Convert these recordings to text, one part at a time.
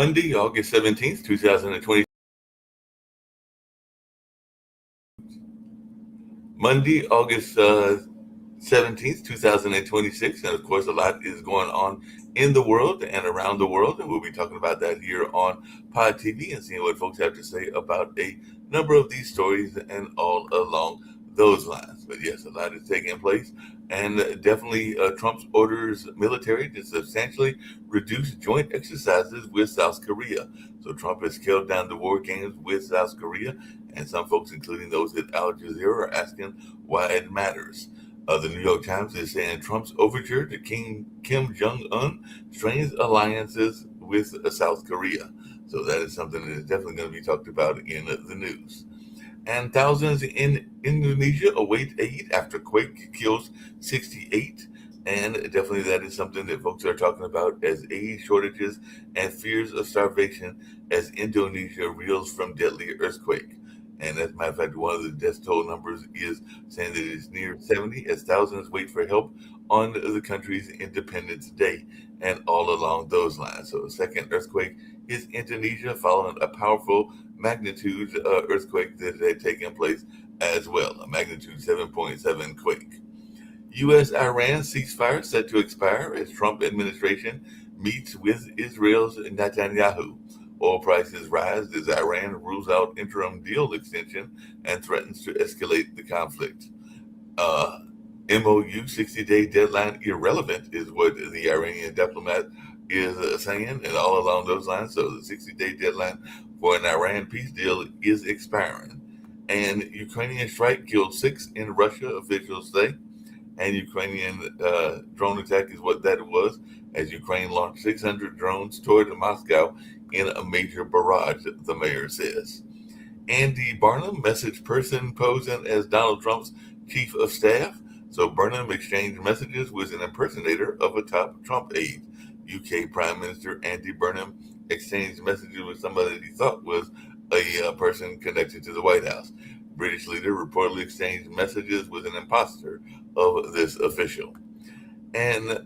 Monday, August 17th, 2020. Monday, August 17th, 2026. And of course, a lot is going on in the world and around the world. And we'll be talking about that here on Pod TV and seeing what folks have to say about a number of these stories and all along those lines. But yes, a lot is taking place. And definitely Trump's orders military to substantially reduce joint exercises with South Korea. So Trump has scaled down the war games with South Korea. And some folks, including those at Al Jazeera, are asking why it matters. The New York Times is saying Trump's overture to King Kim Jong Un strains alliances with South Korea. So that is something that is definitely going to be talked about in the news. And thousands in Indonesia await aid after quake kills 68. And definitely that is something that folks are talking about as aid shortages and fears of starvation as Indonesia reels from deadly earthquake. And as a matter of fact, one of the death toll numbers is saying that it's near 70 as thousands wait for help on the country's Independence Day and all along those lines. So the second earthquake is Indonesia following a powerful magnitude earthquake that had taken place as well, a magnitude 7.7 quake. U.S.-Iran ceasefire set to expire as Trump administration meets with Israel's Netanyahu. Oil prices rise as Iran rules out interim deal extension and threatens to escalate the conflict. Uh, MOU 60-day deadline irrelevant is what the Iranian diplomat is saying, and all along those lines. So the 60-day deadline for an Iran peace deal is expiring. And Ukrainian strike killed 6 in Russia, officials say. And Ukrainian drone attack is what that was, as Ukraine launched 600 drones toward Moscow in a major barrage, the mayor says. Andy Barnum, message person posing as Donald Trump's chief of staff. So Burnham exchanged messages with an impersonator of a top Trump aide. UK Prime Minister Andy Burnham exchanged messages with somebody that he thought was a person connected to the White House. British leader reportedly exchanged messages with an imposter of this official. And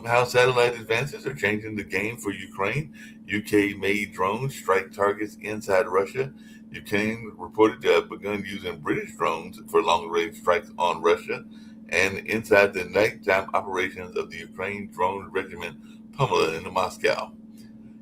how satellite advances are changing the game for Ukraine. UK-made drones strike targets inside Russia. Ukraine reported to have begun using British drones for long-range strikes on Russia. And inside the nighttime operations of the Ukraine drone regiment Pumela in Moscow.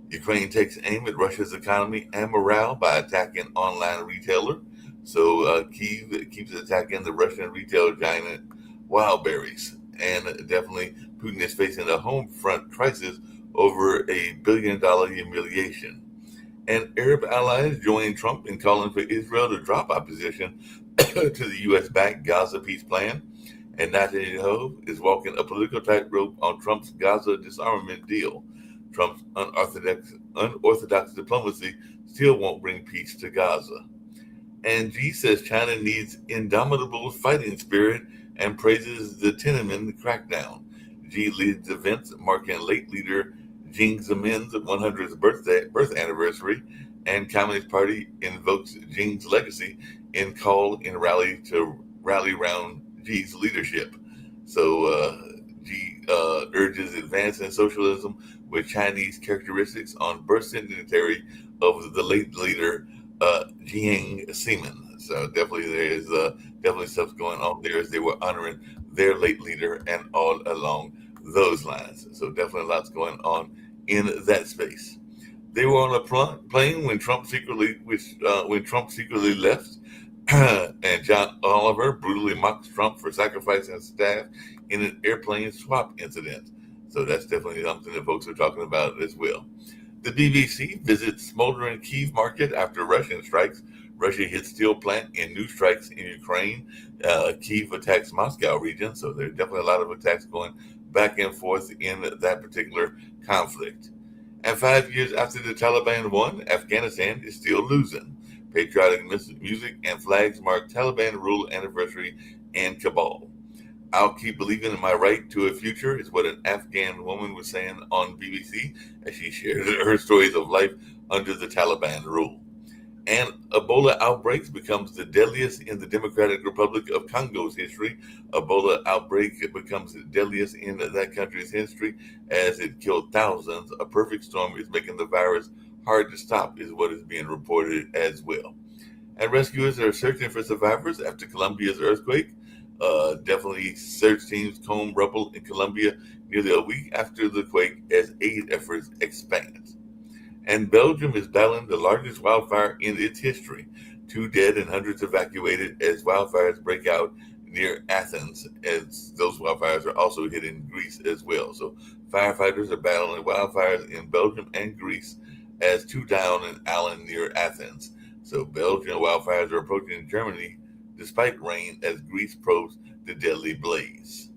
Ukraine takes aim at Russia's economy and morale by attacking online retailer. So Kyiv keeps attacking the Russian retail giant Wildberries. And definitely Putin is facing a home front crisis over a $1 billion humiliation. And Arab allies join Trump in calling for Israel to drop opposition to the U.S.-backed Gaza peace plan. And Netanyahu is walking a political tightrope on Trump's Gaza disarmament deal. Trump's unorthodox diplomacy still won't bring peace to Gaza. And Xi says China needs indomitable fighting spirit and praises the Tiananmen crackdown. Xi leads events marking late leader Jiang Zemin's 100th birth anniversary, and Communist Party invokes Jiang's legacy in call and rally to rally around Xi's leadership. So Xi urges advancing socialism with Chinese characteristics on birth centenary of the late leader Jiang Zemin. So definitely there is definitely stuff going on there as they were honoring their late leader and all along those lines. So definitely lots going on in that space. They were on a plane when Trump secretly left. And John Oliver brutally mocks Trump for sacrificing staff in an airplane swap incident. So that's definitely something that folks are talking about as well. The BBC visits smoldering Kyiv market after Russian strikes. Russia hits steel plant in new strikes in Ukraine. Kyiv attacks Moscow region. So there's definitely a lot of attacks going back and forth in that particular conflict. And 5 years after the Taliban won, Afghanistan is still losing. Patriotic music and flags mark Taliban rule anniversary in Kabul. I'll keep believing in my right to a future is what an Afghan woman was saying on BBC as she shared her stories of life under the Taliban rule. And Ebola outbreaks becomes the deadliest in the Democratic Republic of Congo's history. Ebola outbreak becomes the deadliest in that country's history as it killed thousands. A perfect storm is making the virus hard to stop, is what is being reported as well. And rescuers are searching for survivors after Colombia's earthquake. Definitely search teams comb rubble in Colombia nearly a week after the quake as aid efforts expand. And Belgium is battling the largest wildfire in its history. Two dead and hundreds evacuated as wildfires break out near Athens, as those wildfires are also hitting Greece as well. So firefighters are battling wildfires in Belgium and Greece as two down in Allen near Athens. So Belgian wildfires are approaching Germany despite rain as Greece probes the deadly blaze.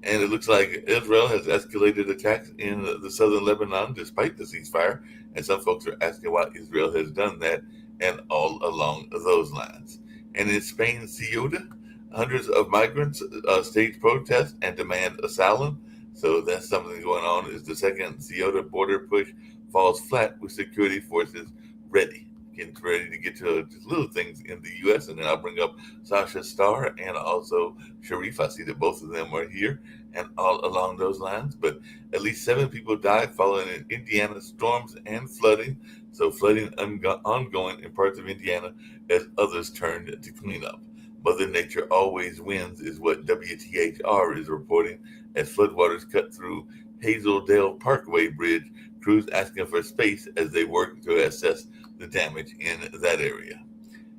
And it looks like Israel has escalated attacks in the southern Lebanon despite the ceasefire. And some folks are asking why Israel has done that and all along those lines. And in Spain, Ceuta, hundreds of migrants stage protests and demand asylum. So that's something going on. Is the second Ceuta border push falls flat with security forces ready. Getting ready to get to just little things in the U.S. And then I'll bring up Sasha Starr and also Sharif. I see that both of them are here and all along those lines. But at least 7 people died following in Indiana storms and flooding. So flooding ongoing in parts of Indiana as others turned to clean up. Mother Nature always wins is what WTHR is reporting as floodwaters cut through Hazeldale Parkway Bridge. Crews asking for space as they work to assess the damage in that area.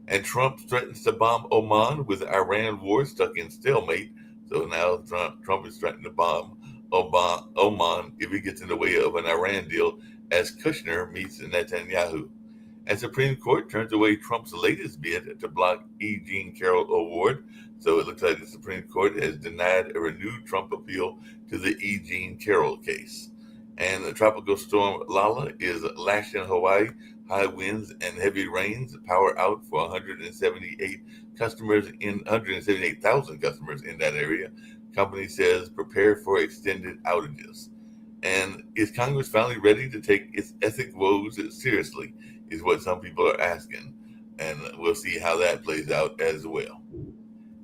And Trump threatens to bomb Oman with Iran war stuck in stalemate. So now Trump is threatening to bomb Oman if he gets in the way of an Iran deal as Kushner meets Netanyahu. And Supreme Court turns away Trump's latest bid to block E. Jean Carroll Award. So it looks like the Supreme Court has denied a renewed Trump appeal to the E. Jean Carroll case. And the tropical storm Lala is lashing Hawaii. High winds and heavy rains, power out for 178,000 customers in that area. Company says prepare for extended outages. And is Congress finally ready to take its ethic woes seriously, is what some people are asking. And we'll see how that plays out as well.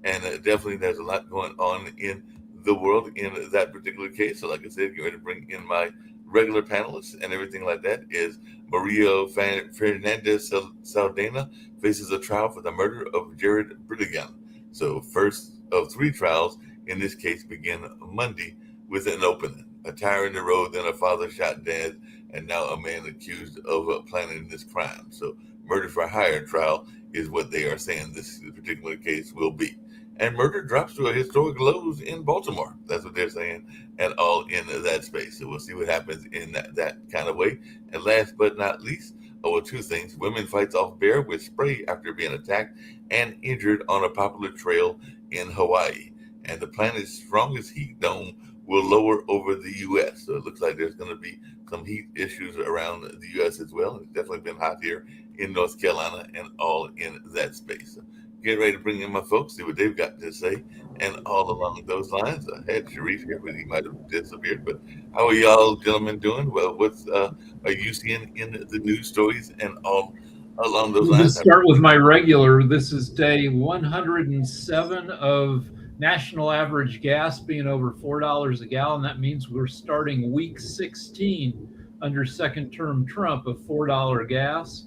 And definitely there's a lot going on in the world in that particular case. So like I said, get ready to bring in my regular panelists and everything like that. Is Maria Fernandez Saldana faces a trial for the murder of Jared Brightman. So first of 3 trials in this case begin Monday with an opening. A tire in the road, then a father shot dad, and now a man accused of planning this crime. So murder for hire trial is what they are saying this particular case will be. And murder drops to a historic lows in Baltimore. That's what they're saying, and all in that space. So we'll see what happens in that kind of way. And last but not least, 2 things. Women fights off bear with spray after being attacked and injured on a popular trail in Hawaii. And the planet's strongest heat dome will lower over the U.S. So it looks like there's going to be some heat issues around the U.S. as well. It's definitely been hot here in North Carolina and all in that space. So get ready to bring in my folks, see what they've got to say, and all along those lines. I had Sharif here, but he might have disappeared. But how are y'all gentlemen doing? Well, what's are you seeing in the news stories and all along those lines? Let's start with my regular. This is day 107 of national average gas being over $4 a gallon. That means we're starting week 16 under second term Trump of $4 gas.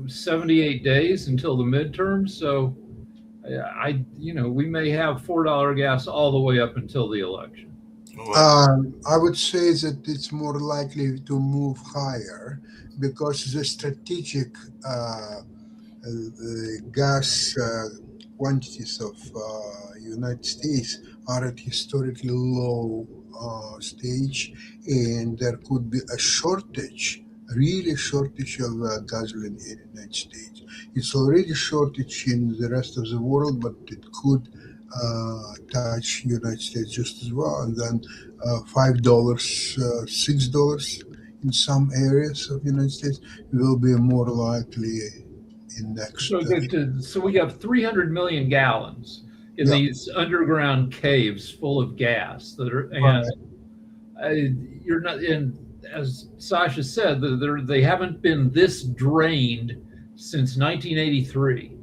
78 days until the midterms. So we may have $4 gas all the way up until the election. I would say that it's more likely to move higher because the strategic gas quantities of United States are at historically low stage, and there could be a shortage, really shortage of gasoline in the United States. It's already shortage in the rest of the world, but it could touch United States just as well. And then $5, $6 in some areas of the United States will be more likely in next. So we have 300 million gallons in these underground caves full of gas that are, and you're not in. As Sasha said, they haven't been this drained since 1983,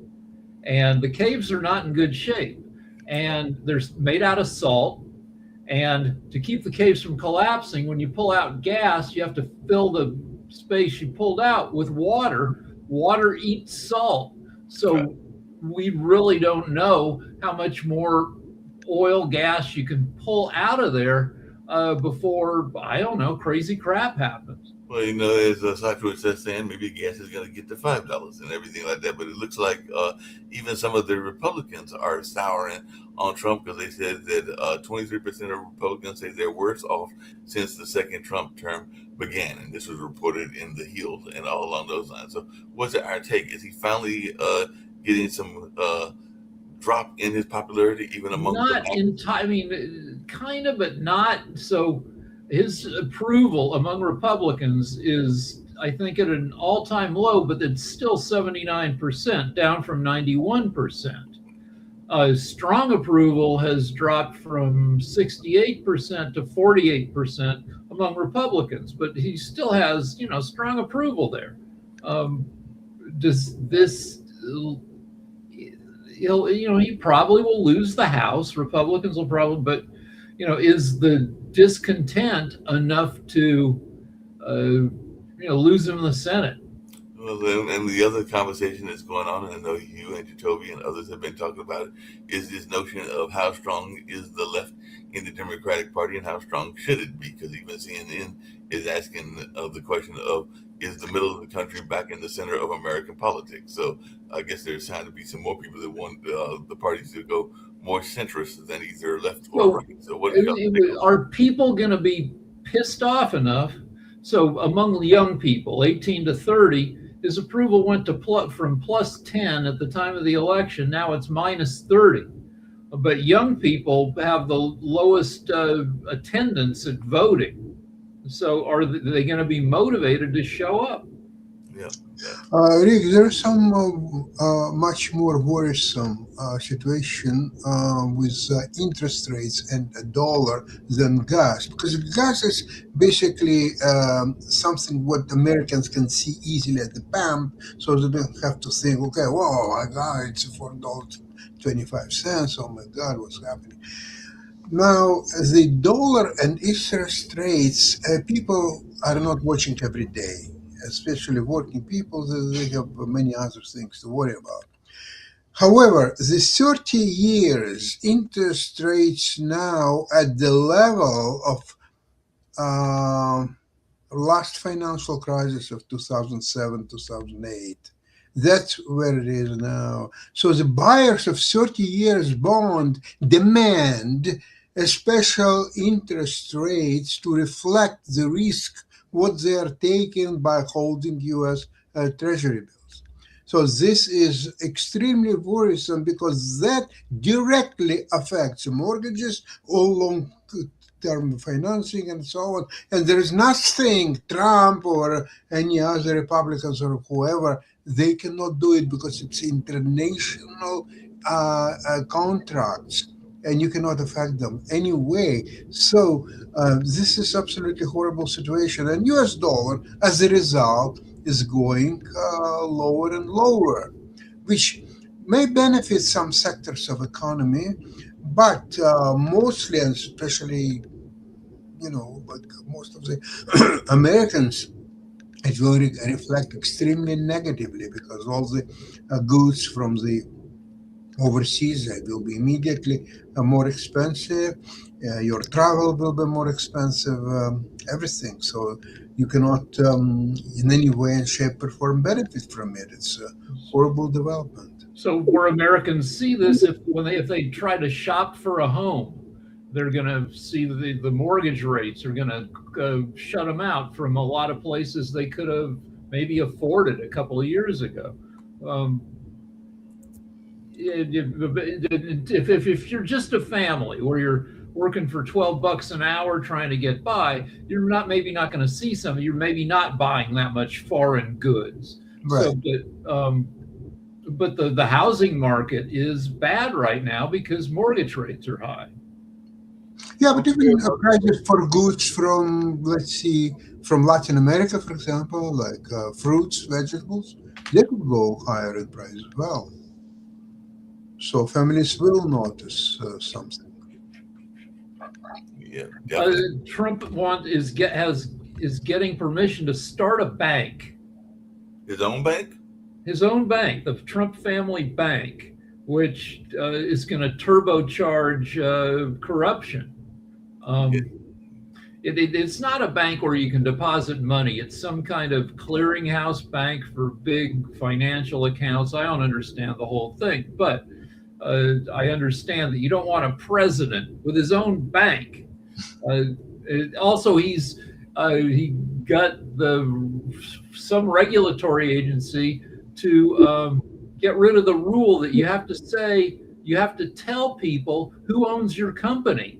and the caves are not in good shape. And they're made out of salt, And to keep the caves from collapsing, when you pull out gas, you have to fill the space you pulled out with water. Water eats salt. So we really don't know how much more oil, gas you can pull out of there before, I don't know, crazy crap happens. Well, you know, as Sasha was just saying, maybe gas is going to get to $5 and everything like that. But it looks like even some of the Republicans are souring on Trump because they said that 23% of Republicans say they're worse off since the second Trump term began. And this was reported in The Hill and all along those lines. So what's our take? Is he finally getting some drop in his popularity even among not in time? I mean, kind of, but not so. His approval among Republicans is, I think, at an all-time low, but it's still 79%, down from 91%. Strong approval has dropped from 68% to 48% among Republicans, but he still has, strong approval there. Does this? He probably will lose the House. Republicans will probably, but is the discontent enough to lose him in the Senate? Well, and the other conversation that's going on, and I know you and Jacoby and others have been talking about it, is this notion of how strong is the left in the Democratic Party and how strong should it be? Because even CNN is asking the question of, is the middle of the country back in the center of American politics? So I guess there's trying to be some more people that want the parties to go more centrist than either left or right. So what are people going to be pissed off enough? So among the young people, 18 to 30, his approval went to from plus 10 at the time of the election. Now it's minus 30. But young people have the lowest attendance at voting. So are they going to be motivated to show up? Yeah. Rick, there's some much more worrisome situation with interest rates and a dollar than gas, because gas is basically something what Americans can see easily at the pump, so they don't have to think, okay, whoa, my God, it's $4.25. Oh my God, what's happening? Now, the dollar and interest rates, people are not watching every day, especially working people. They have many other things to worry about. However, the 30 years interest rates now at the level of last financial crisis of 2007, 2008. That's where it is now. So the buyers of 30 years bond demand a special interest rates to reflect the risk what they are taking by holding U.S. Treasury bills. So this is extremely worrisome because that directly affects mortgages, all long-term financing, and so on. And there is nothing Trump or any other Republicans or whoever, they cannot do it because it's international contracts. And you cannot affect them anyway. So this is absolutely horrible situation. And US dollar, as a result, is going lower and lower, which may benefit some sectors of economy, but mostly, and especially, but most of the Americans, it will reflect extremely negatively because all the goods from the overseas will be immediately more expensive. Your travel will be more expensive, everything. So you cannot in any way and shape or form benefit from it. It's a horrible development. So where Americans see this, if they try to shop for a home, they're going to see the mortgage rates are going to shut them out from a lot of places they could have maybe afforded a couple of years ago. If you're just a family or you're working for $12 an hour trying to get by, you're maybe not going to see some. You're maybe not buying that much foreign goods. Right. So, but the housing market is bad right now because mortgage rates are high. Yeah, but even prices for goods from, from Latin America, for example, like fruits, vegetables, they could go higher in price as well. So families will notice something. Yeah, definitely. Trump is getting permission to start a bank, His own bank? his own bank, the Trump Family Bank, which is going to turbocharge corruption. Yeah. Um, it's not a bank where you can deposit money. It's some kind of clearinghouse bank for big financial accounts. I don't understand the whole thing, but I understand that you don't want a president with his own bank. Also, he got some regulatory agency to get rid of the rule that you have to tell people who owns your company.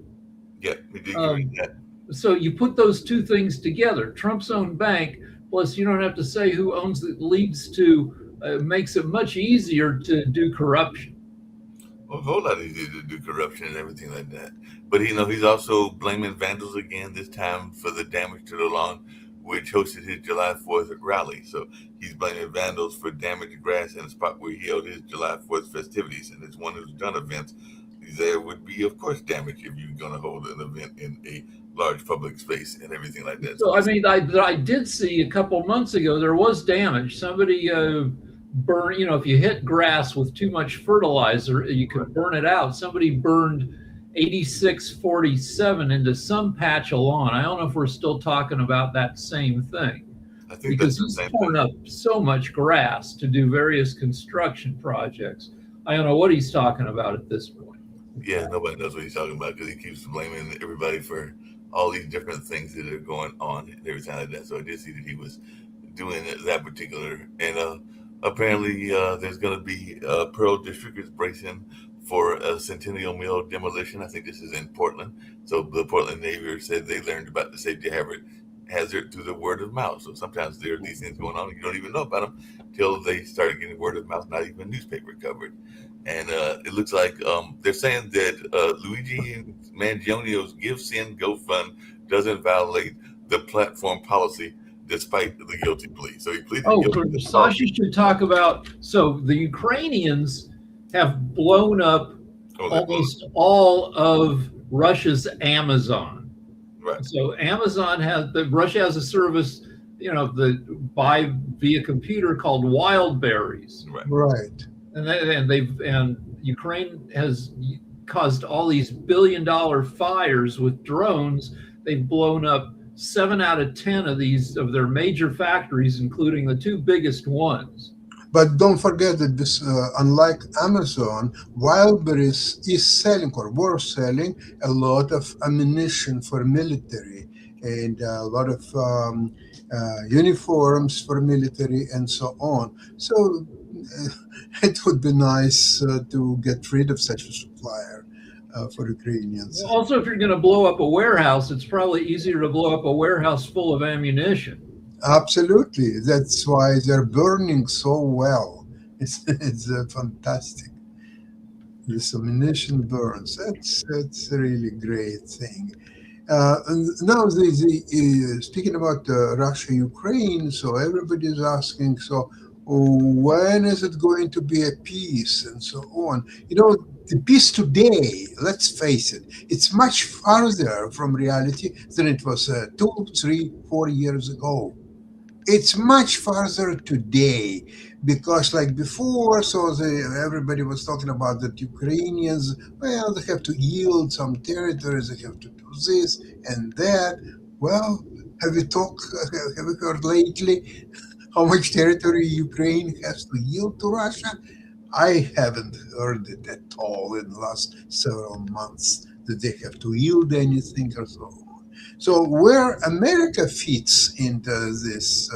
Yeah, we did agree with that. So you put those two things together, Trump's own bank, plus you don't have to say who owns it, leads to makes it much easier to do corruption. Well, a whole lot easier to do corruption and everything like that. But he's also blaming vandals again, this time for the damage to the lawn, which hosted his July 4th rally. So he's blaming vandals for damaged grass in the spot where he held his July 4th festivities. And as one who's done events, there would be, of course, damage if you're going to hold an event in a large public space and everything like that. So I mean, I did see a couple months ago there was damage. Somebody burn, if you hit grass with too much fertilizer, you could burn it out. Somebody burned 8647 into some patch of lawn. I don't know if we're still talking about that same thing. I think Because that's the he's same torn thing. up so much grass to do various construction projects. I don't know what he's talking about at this point. Yeah, nobody knows what he's talking about because he keeps blaming everybody for all these different things that are going on and everything like that. So I did see that he was doing that particular. And apparently there's going to be Pearl District is bracing for a Centennial Mill demolition. I think this is in Portland. So the Portland Navy said they learned about the safety hazard through the word of mouth. So sometimes there are these things going on and you don't even know about them until they started getting word of mouth, not even newspaper covered. And it looks like they're saying that Luigi Manganio's Give Send Go Fund doesn't violate the platform policy despite the guilty plea. So he pleaded guilty. Sasha should talk about. So the Ukrainians have blown up almost all of Russia's Amazon. Right. So Russia has a service, buy via computer called Wildberries. Right. And Ukraine has caused all these billion-dollar fires with drones. They've blown up 7 out of 10 of their major factories, including the two biggest ones. But don't forget that this, unlike Amazon, Wildberries is selling or was selling a lot of ammunition for military and a lot of uniforms for military and so on. So it would be nice to get rid of such a supplier for Ukrainians. Also, if you're going to blow up a warehouse, it's probably easier to blow up a warehouse full of ammunition. Absolutely. That's why they're burning so well. It's fantastic. This ammunition burns. That's a really great thing. And now, speaking about Russia, Ukraine, so everybody's asking, so when is it going to be a peace and so on? The peace today, let's face it, it's much farther from reality than it was 2, 3, 4 years ago. It's much farther today because like before, so everybody was talking about that Ukrainians, well, they have to yield some territories, they have to do this and that. Well, have you heard lately how much territory Ukraine has to yield to Russia? I haven't heard it at all in the last several months that they have to yield anything or so on. So where America fits into this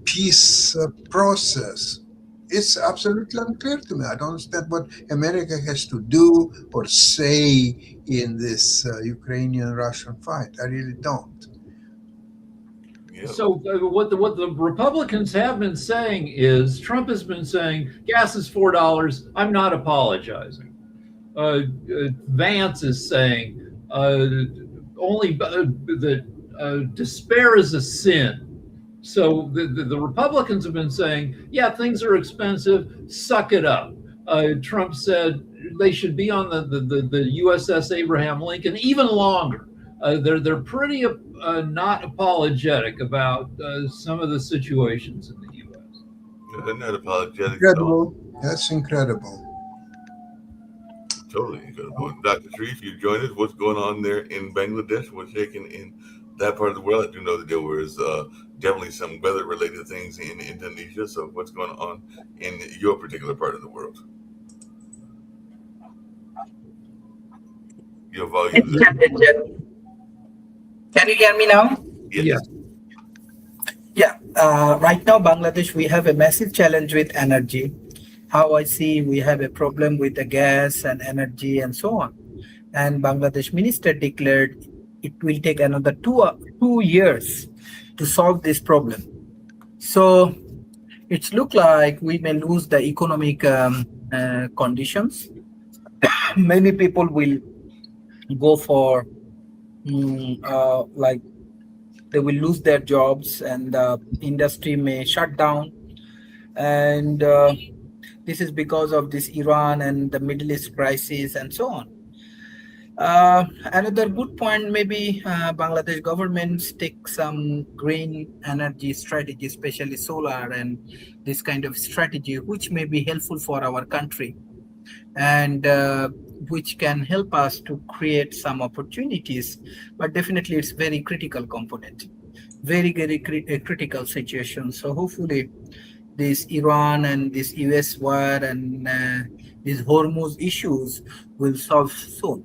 peace process, it's absolutely unclear to me. I don't understand what America has to do or say in this Ukrainian-Russian fight. I really don't. So what the Republicans have been saying is Trump has been saying gas is $4. I'm not apologizing. Vance is saying only that despair is a sin. So the Republicans have been saying, yeah, things are expensive. Suck it up. Trump said they should be on the USS Abraham Lincoln even longer. They're pretty not apologetic about some of the situations in the U.S. They're not apologetic at all. Incredible. That's incredible. Totally incredible. Dr. Sharif, you joined us. What's going on there in Bangladesh? What's shaking in that part of the world? I do know that there was definitely some weather-related things in Indonesia. So what's going on in your particular part of the world? Your volume is Can you hear me now? Yes. Yeah. Right now, Bangladesh, we have a massive challenge with energy. How I see, we have a problem with the gas and energy and so on. And Bangladesh minister declared it will take another 2 years to solve this problem. So it's look like we may lose the economic conditions. Many people will go for like they will lose their jobs and the industry may shut down. And this is because of this Iran and the Middle East crisis and so on. Another good point, maybe Bangladesh governments take some green energy strategy, especially solar and this kind of strategy, which may be helpful for our country and which can help us to create some opportunities. But definitely it's very critical component, very critical situation. So hopefully this Iran and this US war and these Hormuz issues will solve soon.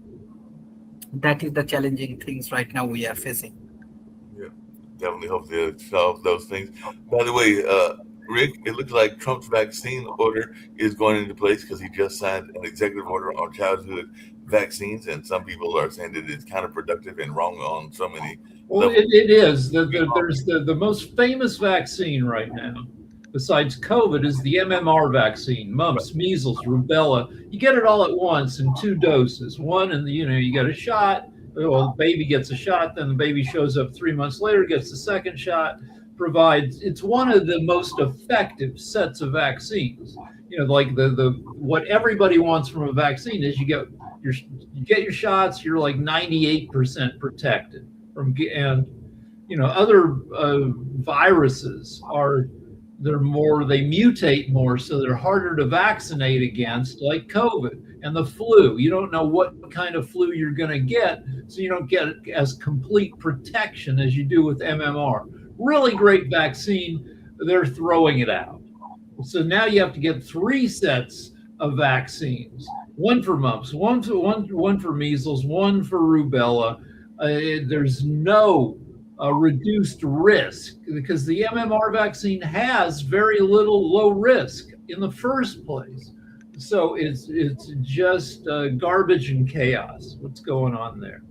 That is the challenging things right now we are facing. Yeah, definitely hope they'll solve those things. By the way, Rick, it looks like Trump's vaccine order is going into place because he just signed an executive order on childhood vaccines, and some people are saying that it's counterproductive and wrong on so many Well, levels. it is. There's the most famous vaccine right now, besides COVID, is the MMR vaccine, mumps, measles, rubella. You get it all at once in 2 doses. One, and you get a shot. Well, the baby gets a shot, then the baby shows up 3 months later, gets the second shot. It's one of the most effective sets of vaccines. Like the what everybody wants from a vaccine is you get your shots, you're like 98% protected from, and other viruses they mutate more, so they're harder to vaccinate against, like COVID and the flu. You don't know what kind of flu you're going to get, so you don't get as complete protection as you do with MMR. Really great vaccine. They're throwing it out. So now you have to get 3 sets of vaccines: one for mumps, one for measles, one for rubella. There's no reduced risk because the MMR vaccine has very little low risk in the first place. So it's just garbage and chaos. What's going on there?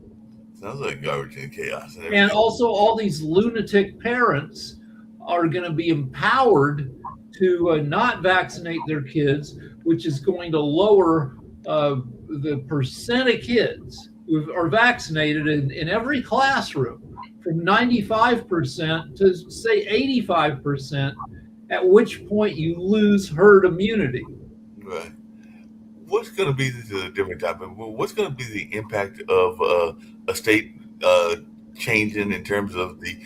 Sounds like garbage and chaos. And also, all these lunatic parents are going to be empowered to not vaccinate their kids, which is going to lower the percent of kids who are vaccinated in every classroom from 95% to say 85%, at which point you lose herd immunity. Right. What's going to be the different topic? What's going to be the impact of a state changing in terms of the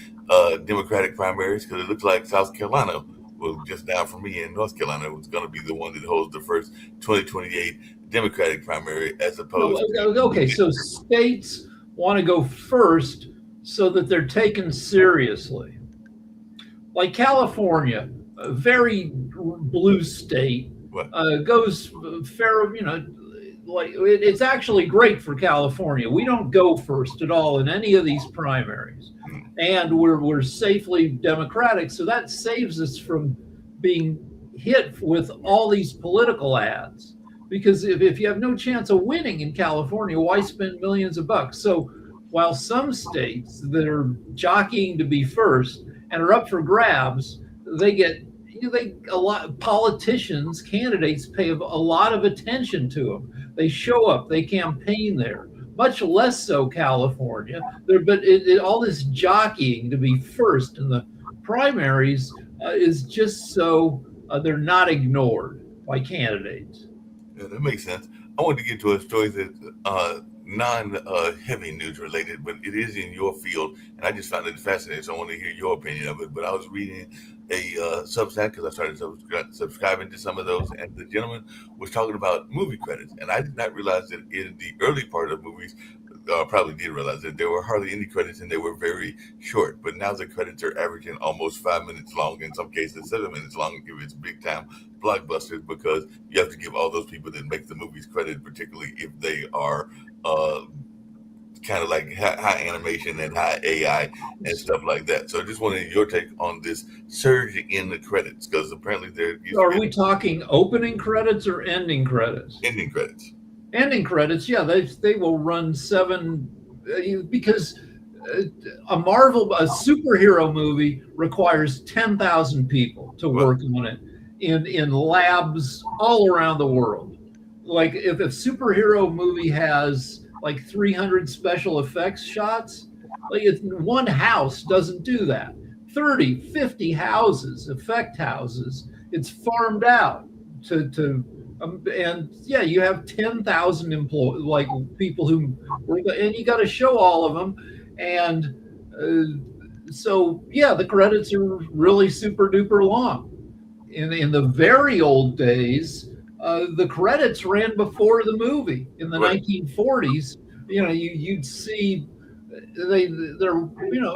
Democratic primaries? Because it looks like South Carolina, well, just down from me in North Carolina, was going to be the one that holds the first 2028 Democratic primary, as opposed to. Okay, so states want to go first so that they're taken seriously. Like California, a very blue state, goes fair, like it's actually great for California. We don't go first at all in any of these primaries, and we're safely Democratic, so that saves us from being hit with all these political ads. Because if you have no chance of winning in California, why spend millions of bucks? So while some states that are jockeying to be first and are up for grabs, a lot politicians, candidates pay a lot of attention to them. They show up, they campaign there. Much less so California. But all this jockeying to be first in the primaries is just so they're not ignored by candidates. Yeah, that makes sense. I wanted to get to a story that's non-heavy news related, but it is in your field, and I just found it fascinating. So I want to hear your opinion of it. But I was reading a Substack because I started subscribing to some of those, and the gentleman was talking about movie credits, and I did not realize that in the early part of movies. Probably did realize that there were hardly any credits and they were very short. But now the credits are averaging almost 5 minutes long, in some cases 7 minutes long if it's big time blockbusters, because you have to give all those people that make the movies credit, particularly if they are uh, kind of like high animation and high AI and stuff like that. So I just wanted your take on this surge in the credits, because apparently there used Are to we be talking opening credits or ending credits? ending credits. Ending credits, yeah, they will run seven because a superhero movie requires 10,000 people to work on it in labs all around the world. Like if a superhero movie has like 300 special effects shots, like one house doesn't do that. 30, 50 houses, effect houses, it's farmed out to and yeah, you have 10,000 employees, like people who work, and you got to show all of them. And so, yeah, the credits are really super duper long. In the very old days, the credits ran before the movie. In the 1940s, you'd see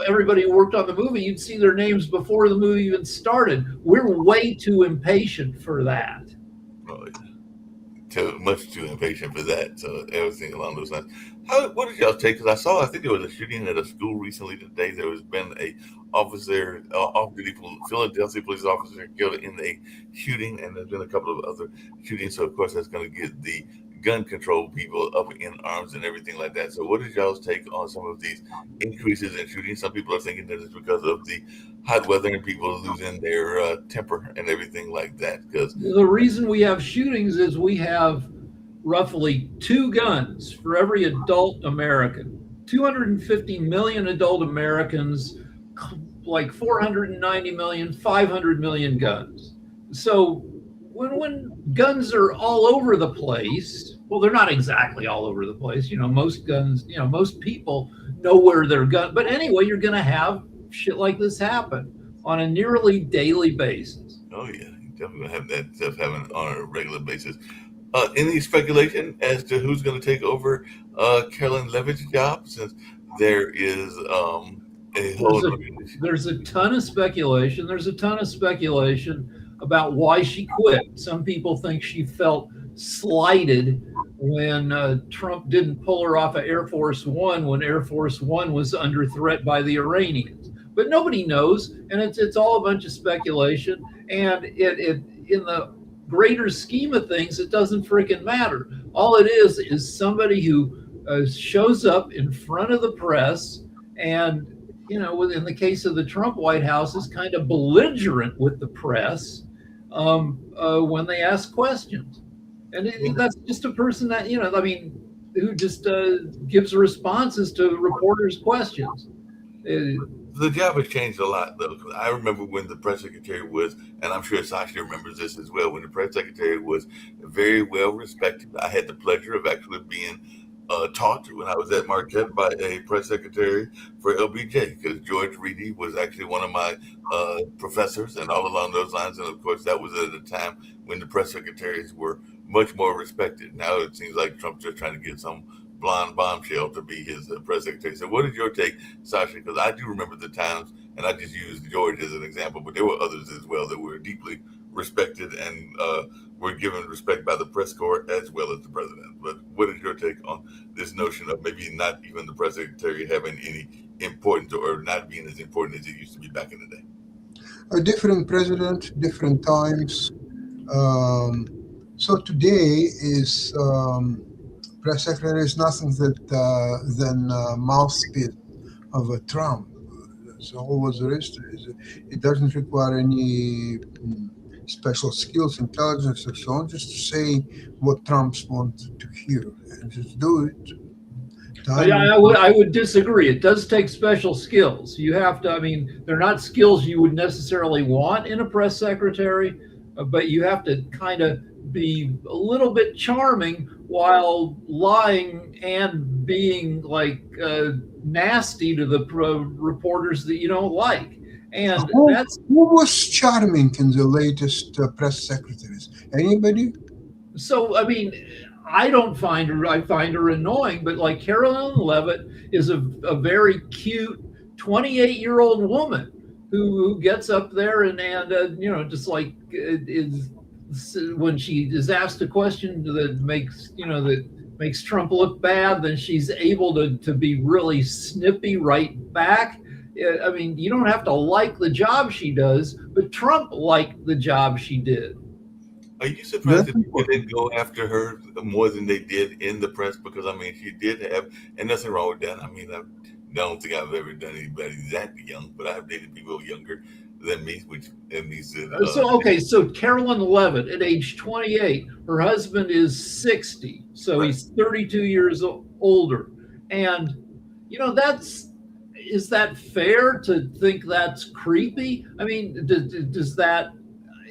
everybody who worked on the movie, you'd see their names before the movie even started. We're way too impatient for that. Much too impatient for that. So everything along those lines. What did y'all take? Because I think there was a shooting at a school recently today. There has been a officer, off-duty Philadelphia police officer killed in a shooting, and there's been a couple of other shootings. So of course that's going to get the gun control people up in arms and everything like that. So what is y'all's take on some of these increases in shootings? Some people are thinking that it's because of the hot weather and people losing their temper and everything like that. Because the reason we have shootings is we have roughly 2 guns for every adult American. 250 million adult Americans, like 490 million, 500 million guns. So when guns are all over the place, well, they're not exactly all over the place. Most guns, most people know where their gun. But anyway, you're going to have shit like this happen on a nearly daily basis. Oh yeah, you definitely gonna have that stuff happening on a regular basis. Any speculation as to who's going to take over Carolyn Levitt's job, since there is there's a ton of speculation. There's a ton of speculation about why she quit. Some people think she felt slighted when Trump didn't pull her off of Air Force One when Air Force One was under threat by the Iranians. But nobody knows, and it's all a bunch of speculation. And it in the greater scheme of things, it doesn't freaking matter. All it is somebody who shows up in front of the press and, in the case of the Trump White House, is kind of belligerent with the press when they ask questions. And that's just a person that, who just gives responses to reporters' questions. The job has changed a lot, though. I remember when the press secretary was, and I'm sure Sasha remembers this as well, when the press secretary was very well respected. I had the pleasure of actually being taught when I was at Marquette by a press secretary for LBJ, because George Reedy was actually one of my professors and all along those lines. And of course, that was at a time when the press secretaries were much more respected. Now it seems like Trump's just trying to get some blonde bombshell to be his press secretary. So what is your take, Sasha? Because I do remember the times, and I just used George as an example, but there were others as well that were deeply respected and were given respect by the press corps as well as the president. But what is your take on this notion of maybe not even the press secretary having any importance or not being as important as it used to be back in the day? A different president, different times. So today is press secretary is nothing than mouthpiece of a Trump. That's all what there is to it. It doesn't require any special skills, intelligence, and so on, just to say what Trumps want to hear and just do it. I would disagree. It does take special skills. You have to, they're not skills you would necessarily want in a press secretary, but you have to kind of be a little bit charming while lying and being like nasty to the reporters that you don't like. And that's Who was charming in the latest press secretaries? Anybody? so. I mean, I don't find her. I find her annoying. But like Carolyn Levitt is a very cute 28-year-old woman who gets up there and just like is when she is asked a question that makes Trump look bad, then she's able to be really snippy right back. I mean, you don't have to like the job she does, but Trump liked the job she did. Are you surprised that people didn't go after her more than they did in the press? Because I mean, she did have, and nothing wrong with that. I mean, I don't think I've ever done anybody that young, but I've dated people younger than me, which and these. So Carolyn Levitt at age 28, her husband is 60, so he's 32 years older, and is that fair to think that's creepy? I mean, does that?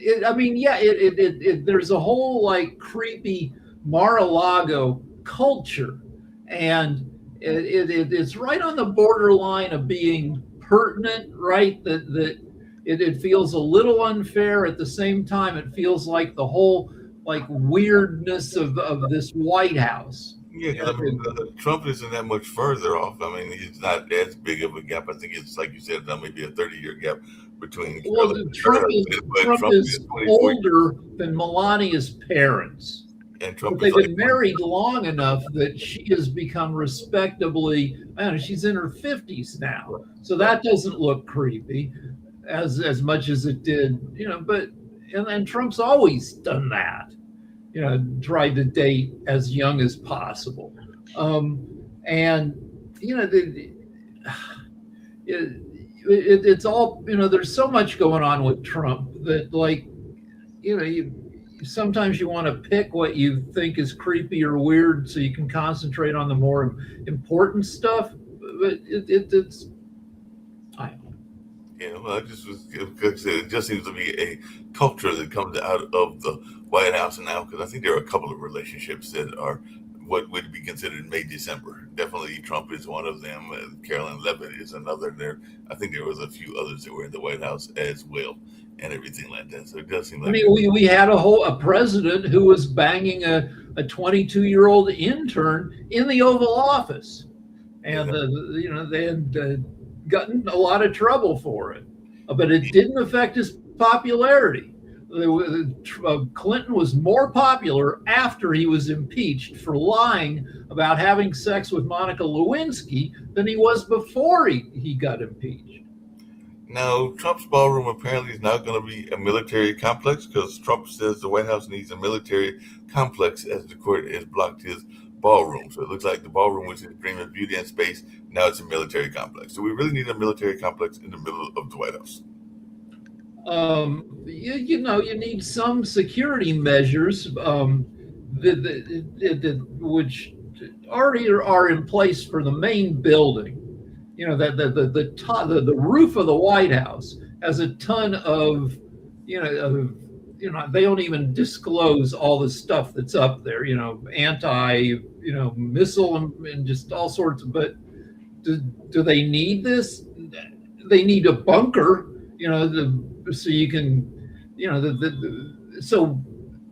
There's a whole like creepy Mar-a-Lago culture, and it's right on the borderline of being pertinent, right? That it feels a little unfair. At the same time, it feels like the whole like weirdness of this White House. Yeah, I mean, Trump isn't that much further off. I mean, it's not as big of a gap. I think it's like you said, maybe a 30-year gap between. Well, Trump is older than Melania's parents. And Trump, but they've been married long enough that she has become respectably. She's in her 50s now, so that doesn't look creepy as much as it did, But and Trump's always done that. Tried to date as young as possible. It's all, there's so much going on with Trump that sometimes you want to pick what you think is creepy or weird so you can concentrate on the more important stuff. But it's, I don't know. I it just seems to be a culture that comes out of the White House now, because I think there are a couple of relationships that are what would be considered May December. Definitely Trump is one of them. Carolyn Levitt is another. I think there was a few others that were in the White House as well, and everything like that. So it does seem like we had a president who was banging a 22-year-old intern in the Oval Office, and they had gotten a lot of trouble for it, but it didn't affect his popularity. Clinton was more popular after he was impeached for lying about having sex with Monica Lewinsky than he was before he got impeached. Now, Trump's ballroom apparently is now going to be a military complex, because Trump says the White House needs a military complex as the court has blocked his ballroom. So it looks like the ballroom was his dream of beauty and space. Now it's a military complex. So we really need a military complex in the middle of the White House. You need some security measures which already are in place for the main building. The roof of the White House has a ton of they don't even disclose all the stuff that's up there. Missile and just all sorts of. But do they need this? They need a bunker. So you can, so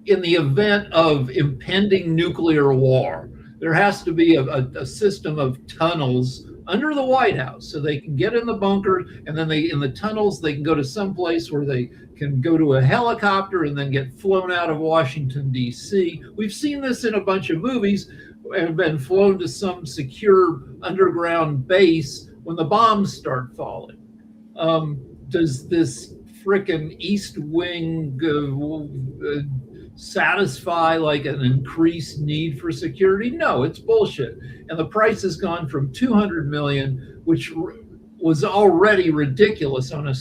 in the event of impending nuclear war, there has to be a system of tunnels under the White House so they can get in the bunker, and then in the tunnels, they can go to some place where they can go to a helicopter and then get flown out of Washington, D.C. We've seen this in a bunch of movies and been flown to some secure underground base when the bombs start falling. Does this frickin' East Wing satisfy like an increased need for security? No, it's bullshit. And the price has gone from $200 million, which was already ridiculous on a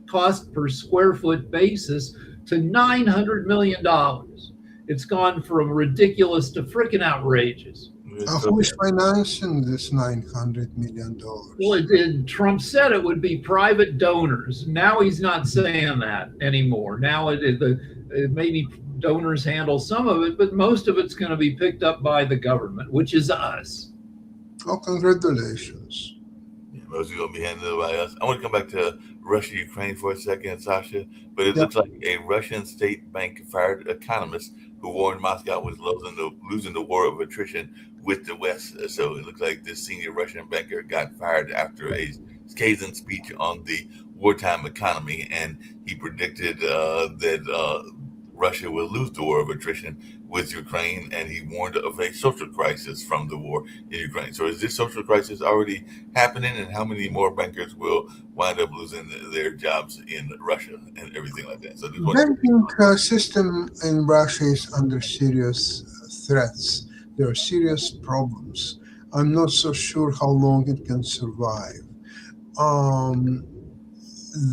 cost per square foot basis, to $900 million. It's gone from ridiculous to frickin' outrageous. Who is financing this $900 million? Well, Trump said it would be private donors. Now he's not saying that anymore. Now it may be donors handle some of it, but most of it's going to be picked up by the government, which is us. Oh, congratulations. Yeah, most are going to be handled by us. I want to come back to Russia, Ukraine for a second, Sasha. But it Yeah. looks like a Russian state bank fired economist who warned Moscow was losing the war of attrition with the West. So it looks like this senior Russian banker got fired after a scathing speech on the wartime economy, and he predicted that Russia will lose the war of attrition with Ukraine, and he warned of a social crisis from the war in Ukraine. So is this social crisis already happening, and how many more bankers will wind up losing their jobs in Russia and everything like that? So The banking system in Russia is under serious threats. There are serious problems. I'm not so sure how long it can survive.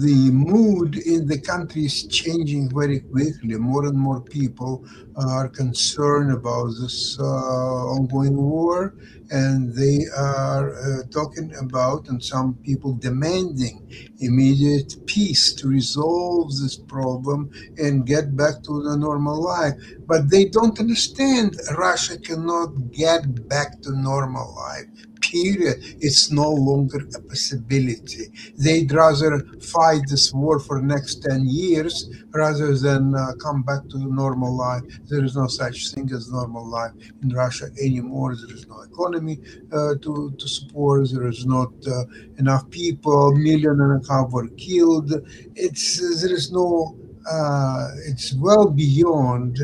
The mood in the country is changing very quickly. More and more people are concerned about this ongoing war, and they are talking about, and some people demanding immediate peace to resolve this problem and get back to the normal life. But they don't understand Russia cannot get back to normal life. Period. It's no longer a possibility. They'd rather fight this war for the next 10 years rather than come back to the normal life. There is no such thing as normal life in Russia anymore. There is no economy to support. There is not enough people. 1.5 million were killed. There is no. It's well beyond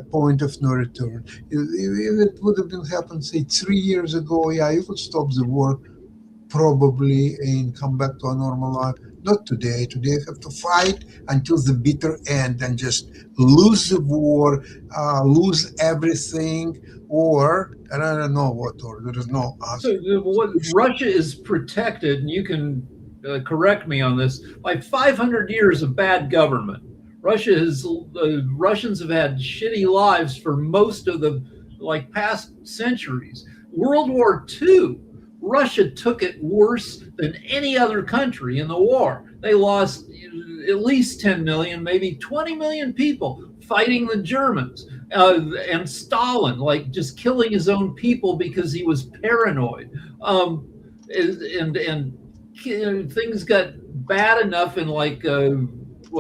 point of no return. If it would have been happened, say, 3 years ago, yeah, you could stop the war probably and come back to a normal life. Not today. Today you have to fight until the bitter end and just lose the war, lose everything, or, and I don't know what, or there is no answer. So what Russia is protected, and you can correct me on this, like 500 years of bad government. Russians have had shitty lives for most of the past centuries. World War II, Russia took it worse than any other country in the war. They lost at least 10 million, maybe 20 million people fighting the Germans. And Stalin, just killing his own people because he was paranoid. And things got bad enough in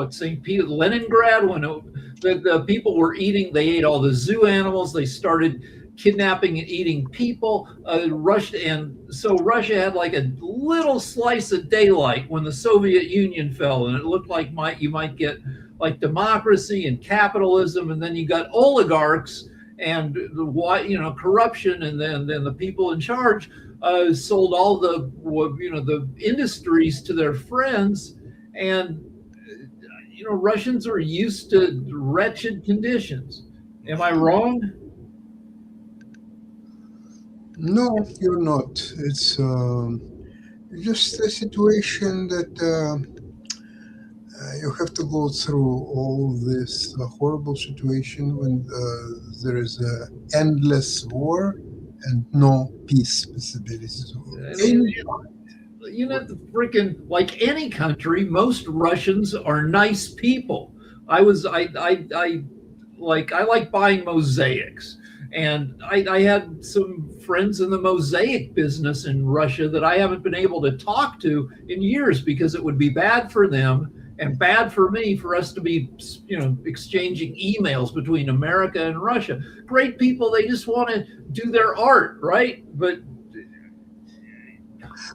St. Peter, Leningrad, when the people were eating, they ate all the zoo animals. They started kidnapping and eating people. Russia had a little slice of daylight when the Soviet Union fell, and it looked like you might get democracy and capitalism, and then you got oligarchs and corruption, and then the people in charge sold all the industries to their friends, and Russians are used to wretched conditions. Am I wrong? No, you're not. It's just a situation that you have to go through all this horrible situation when there is an endless war and no peace possibilities. Like any country, most Russians are nice people. I like buying mosaics, and I had some friends in the mosaic business in Russia that I haven't been able to talk to in years because it would be bad for them and bad for me for us to be, exchanging emails between America and Russia. Great people, they just want to do their art, right? But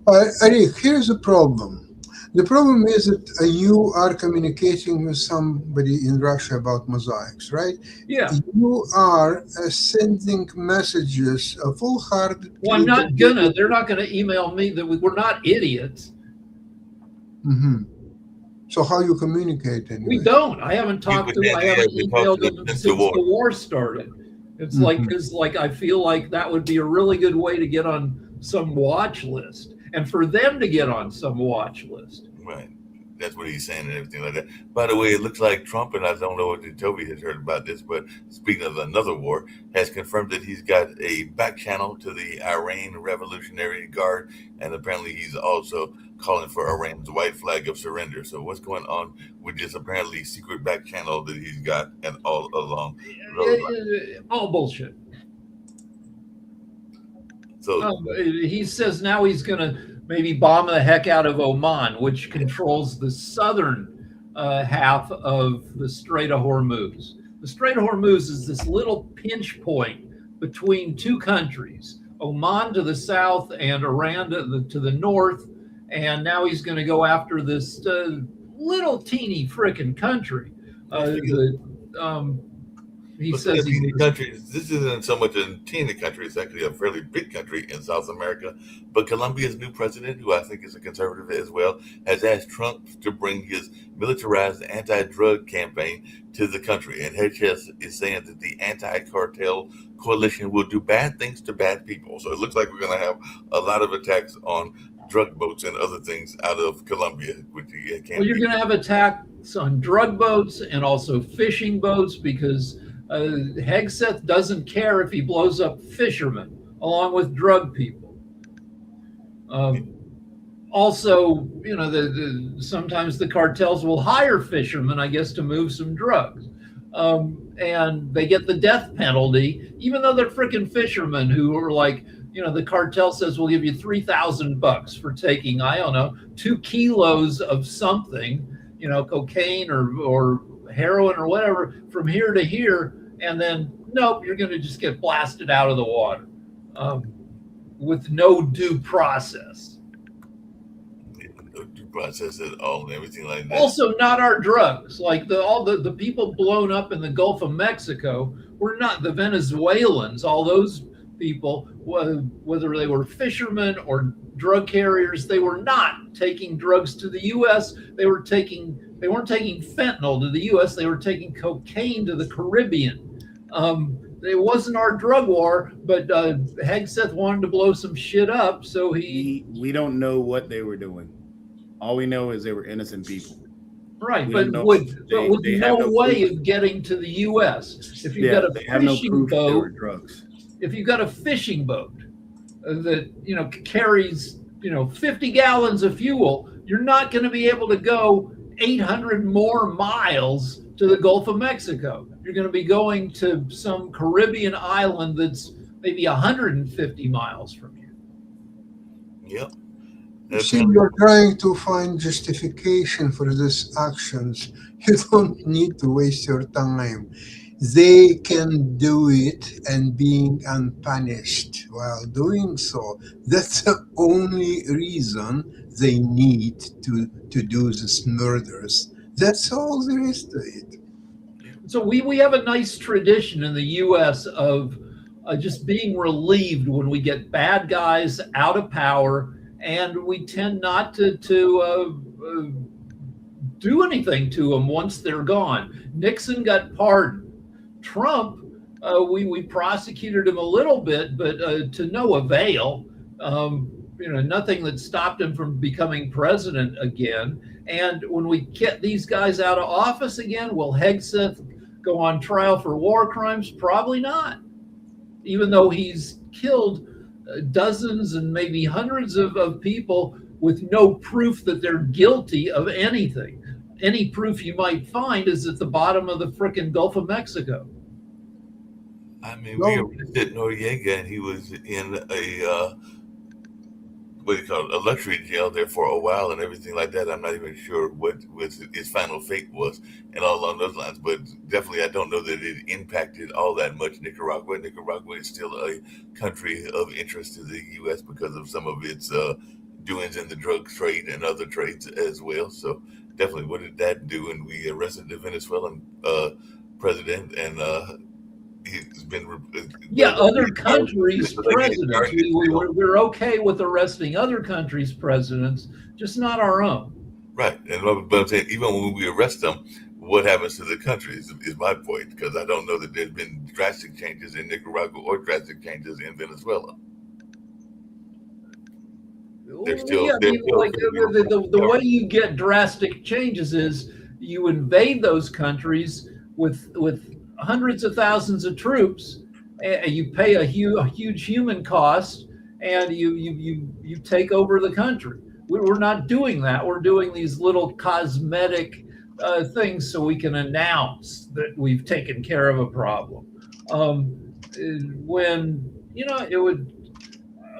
Rick, here's the problem. The problem is that you are communicating with somebody in Russia about mosaics, right? Yeah. You are sending messages full-hearted. Well, I'm not gonna. They're not gonna email me. That we're not idiots. Mm-hmm. So how you communicate anyway? We don't. I haven't talked to. I haven't emailed them since the war started. It's because I feel like that would be a really good way to get on some watch list, and for them to get on some watch list. Right. That's what he's saying and everything like that. By the way, it looks like Trump, and I don't know what Toby has heard about this, but speaking of another war, has confirmed that he's got a back channel to the Iran Revolutionary Guard, and apparently he's also calling for Iran's white flag of surrender. So what's going on with this apparently secret back channel that he's got and all along those lines? All bullshit. So He says now he's going to maybe bomb the heck out of Oman, which controls the southern half of the Strait of Hormuz. The Strait of Hormuz is this little pinch point between two countries, Oman to the south and Iran to the north. And now he's going to go after this little teeny frickin' country. He says this isn't so much a teeny country, it's actually a fairly big country in South America. But Colombia's new president, who I think is a conservative as well, has asked Trump to bring his militarized anti-drug campaign to the country. And HS is saying that the anti-cartel coalition will do bad things to bad people. So it looks like we're going to have a lot of attacks on drug boats and other things out of Colombia. Which well, you're going to have attacks on drug boats and also fishing boats because Hegseth doesn't care if he blows up fishermen along with drug people. Also, you know, sometimes the cartels will hire fishermen, I guess, to move some drugs. And they get the death penalty, even though they're freaking fishermen who are like, you know, the cartel says we'll give you $3,000 for taking, I don't know, 2 kilos of something, you know, cocaine or heroin or whatever from here to here. And then, nope, you're going to just get blasted out of the water with no due process. No due process at all and everything like that. Also, not our drugs. Like all the people blown up in the Gulf of Mexico were not the Venezuelans. All those people, whether they were fishermen or drug carriers, they were not taking drugs to the U.S. They weren't taking fentanyl to the U.S. They were taking cocaine to the Caribbean. It wasn't our drug war, but Hegseth wanted to blow some shit up, so we don't know what they were doing. All we know is they were innocent people. Right, with no way of getting to the U.S. If you've got a fishing boat, if you've got a fishing boat that, you know, carries, you know, 50 gallons of fuel, you're not going to be able to go 800 more miles to the Gulf of Mexico. You're going to be going to some Caribbean island that's maybe 150 miles from you. Yep. You see, you're trying to find justification for these actions. You don't need to waste your time. They can do it and being unpunished while doing so. That's the only reason they need to do these murders. That's all there is to it. So we have a nice tradition in the U.S. of just being relieved when we get bad guys out of power, and we tend not to do anything to them once they're gone. Nixon got pardoned. Trump, we prosecuted him a little bit, but to no avail. You know, nothing that stopped him from becoming president again. And when we get these guys out of office again, will Hegseth go on trial for war crimes? Probably not. Even though he's killed dozens and maybe hundreds of people with no proof that they're guilty of anything. Any proof you might find is at the bottom of the frickin' Gulf of Mexico. I mean, we arrested Noriega, and he was in a a luxury jail there for a while and everything like that. I'm not even sure what his final fate was and all along those lines, but definitely I don't know that it impacted all that much Nicaragua. Nicaragua is still a country of interest to the U.S. because of some of its doings in the drug trade and other trades as well. So definitely, what did that do? And we arrested the Venezuelan president, and he's been other countries' presidents. We're okay with arresting other countries' presidents, just not our own. Right, but I'm saying even when we arrest them, what happens to the country is my point, because I don't know that there's been drastic changes in Nicaragua or drastic changes in Venezuela. They're still, Yeah, I they're mean, still like the way you get drastic changes is you invade those countries with hundreds of thousands of troops, and you pay a huge human cost, and you take over the country. We're not doing that. We're doing these little cosmetic things so we can announce that we've taken care of a problem. When it would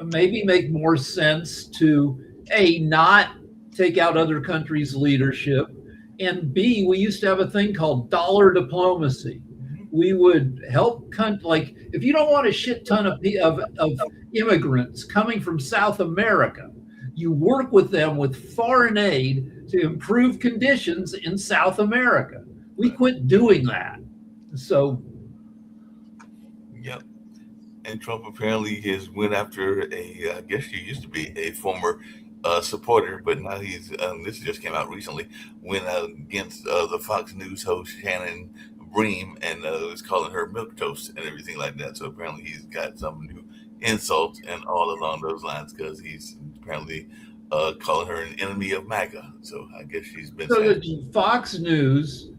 maybe make more sense to not take out other countries' leadership, and B, we used to have a thing called dollar diplomacy. We would help like if you don't want a shit ton of immigrants coming from South America, you work with them with foreign aid to improve conditions in South America. We quit doing that. So Yep. And Trump apparently has went after I guess she used to be a former supporter, but now he's, this just came out recently, went out against the Fox News host Shannon Bream and was calling her milk toast and everything like that. So apparently he's got some new insults and all along those lines because he's apparently calling her an enemy of MAGA. So I guess she's been saying. Fox News,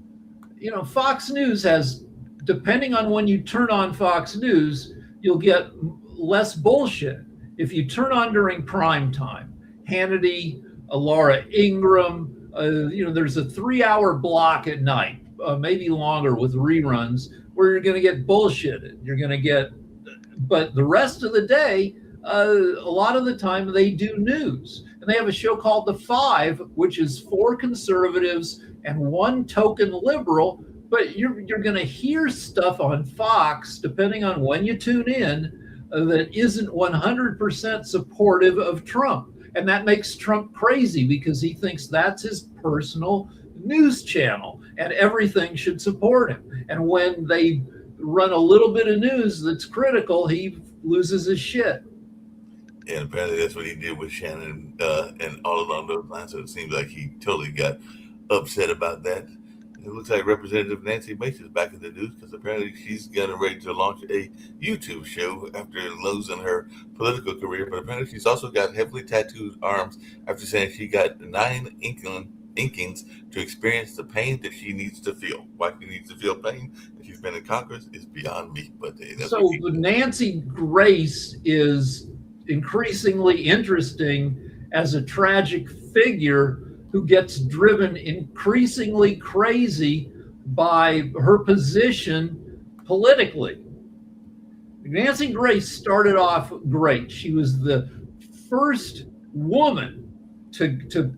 Fox News has, depending on when you turn on Fox News, you'll get less bullshit. If you turn on during prime time, Hannity, Laura Ingraham, there's a 3-hour block at night, maybe longer with reruns, where you're going to get bullshitted. You're going to get, but the rest of the day, a lot of the time they do news. And they have a show called The Five, which is 4 conservatives and 1 token liberal. But you're going to hear stuff on Fox, depending on when you tune in, that isn't 100% supportive of Trump. And that makes Trump crazy because he thinks that's his personal news channel and everything should support him. And when they run a little bit of news that's critical, he loses his shit. And apparently that's what he did with Shannon and all along those lines. So it seems like he totally got upset about that. It looks like Representative Nancy Mace is back in the news because apparently she's getting ready to launch a YouTube show after losing her political career. But apparently she's also got heavily tattooed arms after saying she got 9 inkings to experience the pain that she needs to feel. Why she needs to feel pain that she's been in Congress is beyond me. But that's so Nancy Grace is increasingly interesting as a tragic figure who gets driven increasingly crazy by her position politically. Nancy Grace started off great. She was the first woman to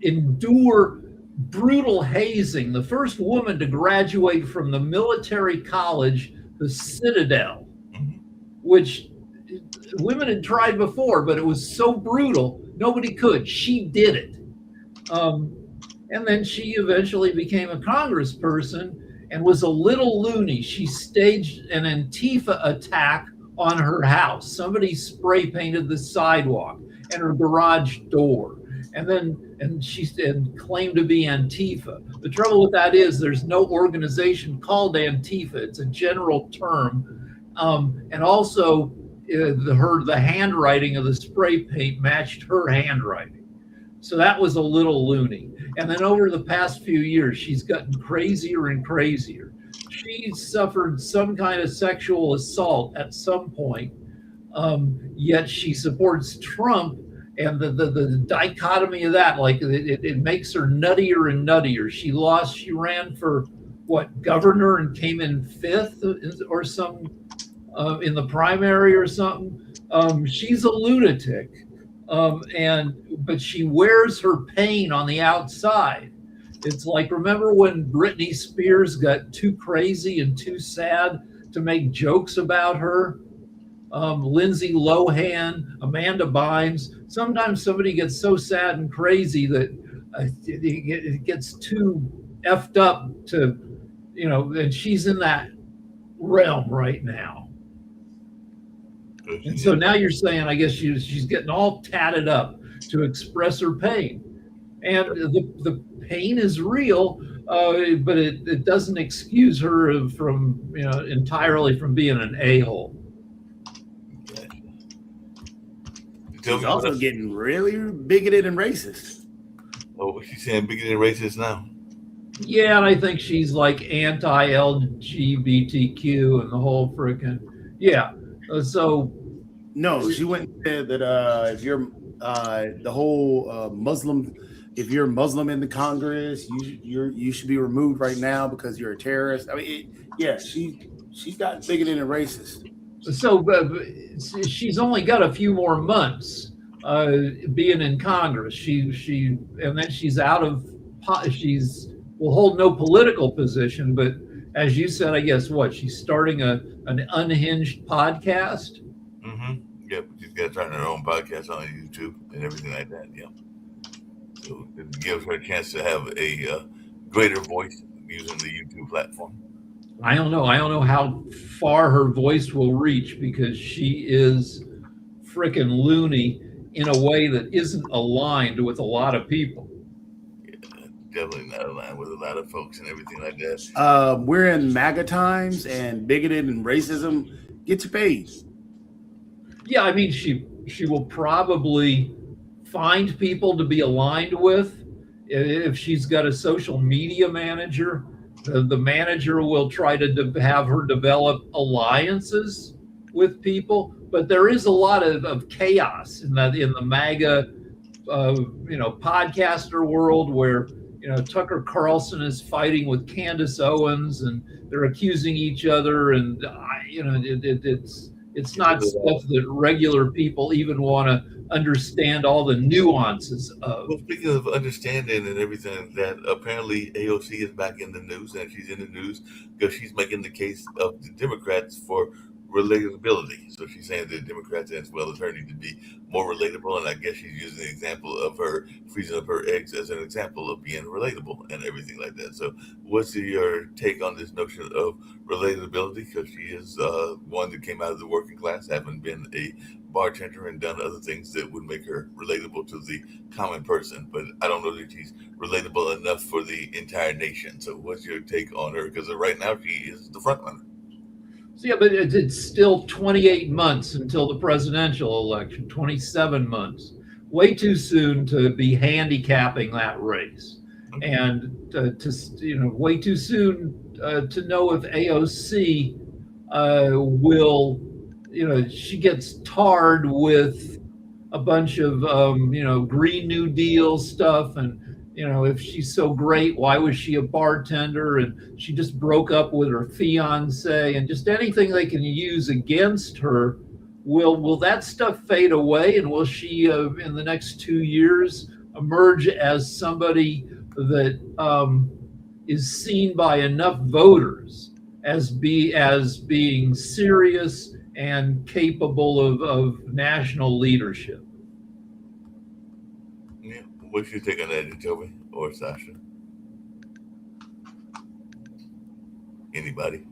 endure brutal hazing, the first woman to graduate from the military college, the Citadel, which women had tried before, but it was so brutal, nobody could. She did it. And then she eventually became a congressperson and was a little loony. She staged an Antifa attack on her house. Somebody spray painted the sidewalk and her garage door. And she claimed to be Antifa. The trouble with that is there's no organization called Antifa. It's a general term. And also the handwriting of the spray paint matched her handwriting. So that was a little loony. And then over the past few years, she's gotten crazier and crazier. She suffered some kind of sexual assault at some point, yet she supports Trump. And the dichotomy of that, like it makes her nuttier and nuttier. She ran for governor and came in 5th or some in the primary or something. She's a lunatic. But she wears her pain on the outside. It's like, remember when Britney Spears got too crazy and too sad to make jokes about her? Lindsay Lohan, Amanda Bynes. Sometimes somebody gets so sad and crazy that it gets too effed up to, and she's in that realm right now. And so now you're saying, I guess she's getting all tatted up to express her pain. And the pain is real, but it doesn't excuse her from, entirely from being an a-hole. Tell She's me also what. getting really bigoted and racist. Oh, what's she saying? Bigoted and racist now. Yeah, and I think she's like anti-LGBTQ and the whole freaking yeah. So No, she went and said that if you're the whole Muslim, if you're Muslim in the Congress, you should be removed right now because you're a terrorist. I mean, she's got bigoted and racist. so she's only got a few more months being in Congress. She and then she's out of she's will hold no political position, but as you said, I guess what she's starting an unhinged podcast. Mm-hmm. Yep, she's got to turn her own podcast on YouTube and everything like that. Yeah, so it gives her a chance to have a greater voice using the YouTube platform. I don't know how far her voice will reach because she is frickin' loony in a way that isn't aligned with a lot of people. Yeah, definitely not aligned with a lot of folks and everything like that. We're in MAGA times, and bigoted and racism gets you paid. Yeah, I mean she will probably find people to be aligned with. If she's got a social media manager, the manager will try to have her develop alliances with people. But there is a lot of chaos in the MAGA podcaster world where Tucker Carlson is fighting with Candace Owens and they're accusing each other, and it's not stuff that regular people even want to understand all the nuances of. Well, speaking of understanding and everything, that apparently AOC is back in the news, and she's in the news because she's making the case of the Democrats for relatability. So she's saying that Democrats as well as her need to be more relatable, and I guess she's using the example of her freezing up her eggs as an example of being relatable and everything like that. So what's your take on this notion of relatability? Because she is one that came out of the working class, having been a bartender and done other things that would make her relatable to the common person, but I don't know that she's relatable enough for the entire nation. So what's your take on her? Because right now she is the front runner. So yeah, but it's still 28 months until the presidential election, 27 months. Way too soon to be handicapping that race, and way too soon to know if AOC will. She gets tarred with a bunch of Green New Deal stuff, and if she's so great, why was she a bartender? And she just broke up with her fiance, and just anything they can use against her. Will that stuff fade away, and will she in the next 2 years emerge as somebody that is seen by enough voters as being serious and capable of national leadership? Yeah. What's your take on that, Joey or Sasha? Anybody?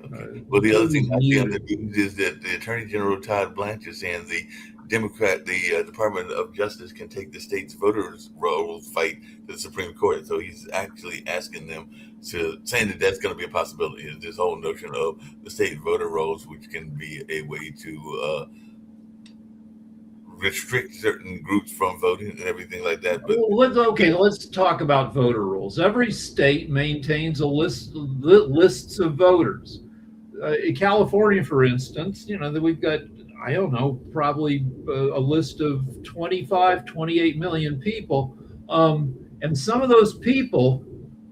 Okay. Well, the other thing I see on the news is that the Attorney General Todd Blanche is saying the Department of Justice can take the state's voters' roll fight to the Supreme Court. So he's actually asking them saying that that's going to be a possibility. Is this whole notion of the state voter rolls, which can be a way to restrict certain groups from voting and everything like that. But let's talk about voter rolls. Every state maintains lists of voters. In California, for instance, that we've got, I don't know, probably a list of 25, 28 million people. And some of those people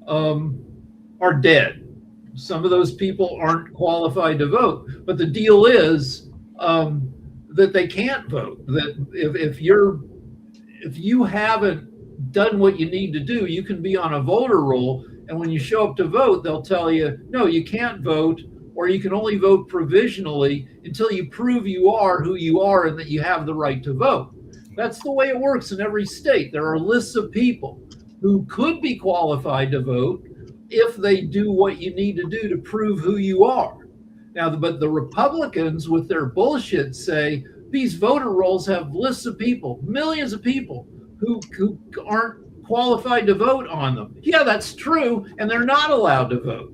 are dead. Some of those people aren't qualified to vote. But the deal is that they can't vote. That if you haven't done what you need to do, you can be on a voter roll. And when you show up to vote, they'll tell you, no, you can't vote, or you can only vote provisionally until you prove you are who you are and that you have the right to vote. That's the way it works in every state. There are lists of people who could be qualified to vote if they do what you need to do to prove who you are. Now, but the Republicans with their bullshit say these voter rolls have lists of people, millions of people who aren't qualified to vote on them. Yeah, that's true, and they're not allowed to vote.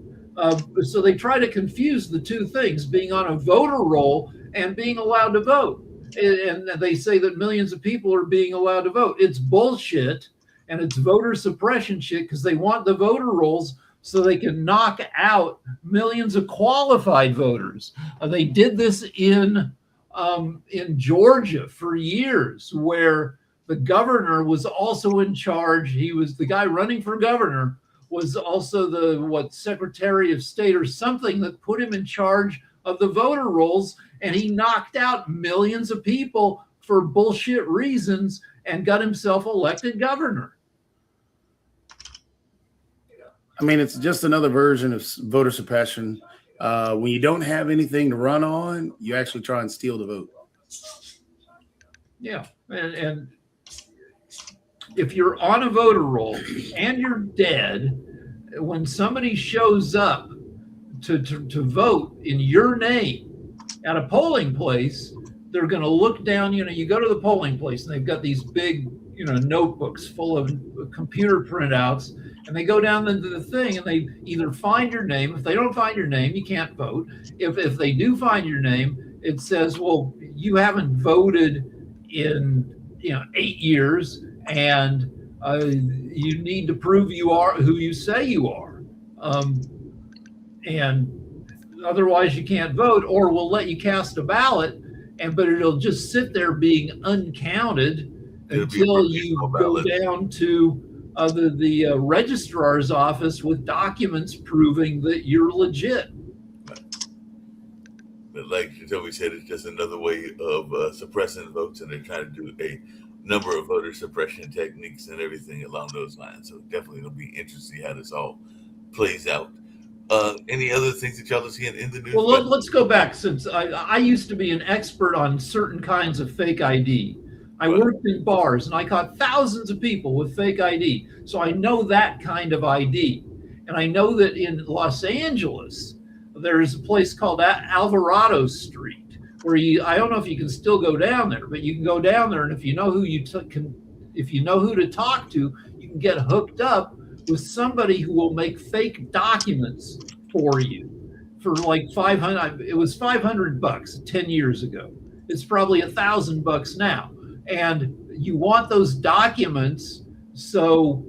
So they try to confuse the two things, being on a voter roll and being allowed to vote. and they say that millions of people are being allowed to vote. It's bullshit, and it's voter suppression shit because they want the voter rolls so they can knock out millions of qualified voters. They did this in Georgia for years, where the governor was also in charge. He was the guy running for governor, was also the Secretary of State or something, that put him in charge of the voter rolls, and he knocked out millions of people for bullshit reasons and got himself elected governor. I mean, it's just another version of voter suppression. When you don't have anything to run on, you actually try and steal the vote. Yeah, and if you're on a voter roll and you're dead, when somebody shows up to vote in your name at a polling place, they're going to look down. You go to the polling place and they've got these big, notebooks full of computer printouts, and they go down into the thing and they either find your name. If they don't find your name, you can't vote. If they do find your name, it says, well, you haven't voted in 8 years, and you need to prove you are who you say you are, and otherwise you can't vote, or we'll let you cast a ballot, but it'll just sit there being uncounted until you go down to the registrar's office with documents proving that you're legit. But like Toby said, it's just another way of suppressing votes, and they're trying to do a number of voter suppression techniques and everything along those lines. So definitely it'll be interesting to see how this all plays out. Any other things that y'all are seeing in the news? Well, let's go back, since I used to be an expert on certain kinds of fake ID. I worked in bars and I caught thousands of people with fake ID. So I know that kind of ID. And I know that in Los Angeles, there is a place called Alvarado Street, where I don't know if you can still go down there, but you can go down there, and if you know who if you know who to talk to, you can get hooked up with somebody who will make fake documents for you for like $500. It was $500 10 years ago. It's probably $1,000 now, and you want those documents so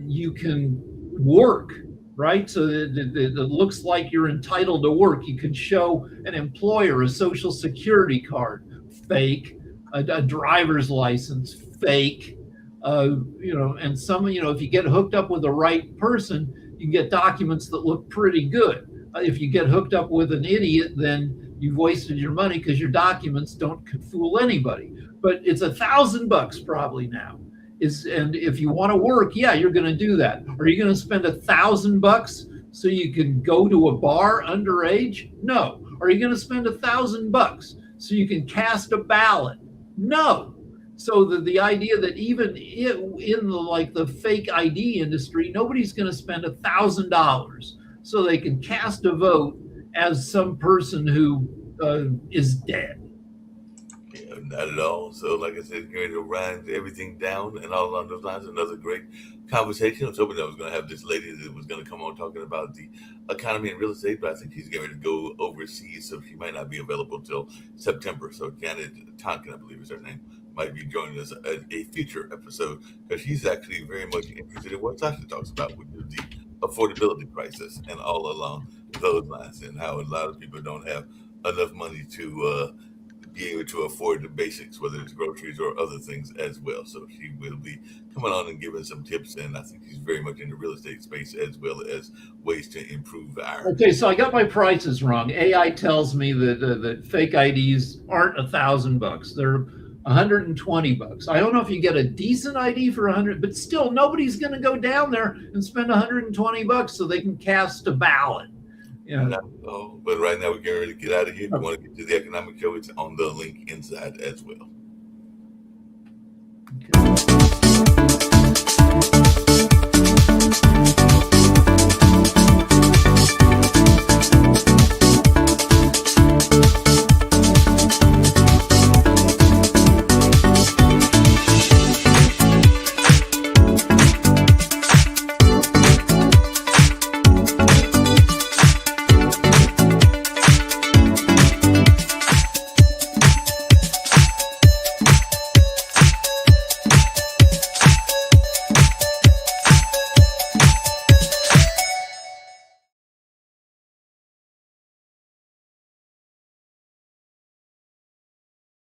you can work. Right? So that it looks like you're entitled to work. You can show an employer a social security card, fake, a driver's license, fake, and some, if you get hooked up with the right person, you can get documents that look pretty good. If you get hooked up with an idiot, then you've wasted your money because your documents don't fool anybody. But it's $1,000 probably now. And if you want to work, yeah, you're going to do that. Are you going to spend $1,000 so you can go to a bar underage? No. Are you going to spend $1,000 so you can cast a ballot? No. So the idea that even in the fake ID industry, nobody's going to spend $1,000 so they can cast a vote as some person who is dead. Not at all. So, like I said, going to wind everything down and all along those lines. Another great conversation. I was hoping I was going to have this lady that was going to come on talking about the economy and real estate, but I think she's getting ready to go overseas, so she might not be available until September. So, Janet Tonkin, I believe is her name, might be joining us at a future episode, because she's actually very much interested in what Sasha talks about, which is the affordability crisis and all along those lines, and how a lot of people don't have enough money to be able to afford the basics, whether it's groceries or other things as well. So she will be coming on and giving some tips, and I think she's very much in the real estate space as well as ways to improve our. Okay, so I got my prices wrong. AI tells me that fake IDs aren't $1,000; they're $120. I don't know if you get a decent ID for $100, but still, nobody's going to go down there and spend $120 so they can cast a ballot. Yeah. But right now we're getting ready to get out of here. If you want to get to the economic show, it's on the link inside as well. Okay.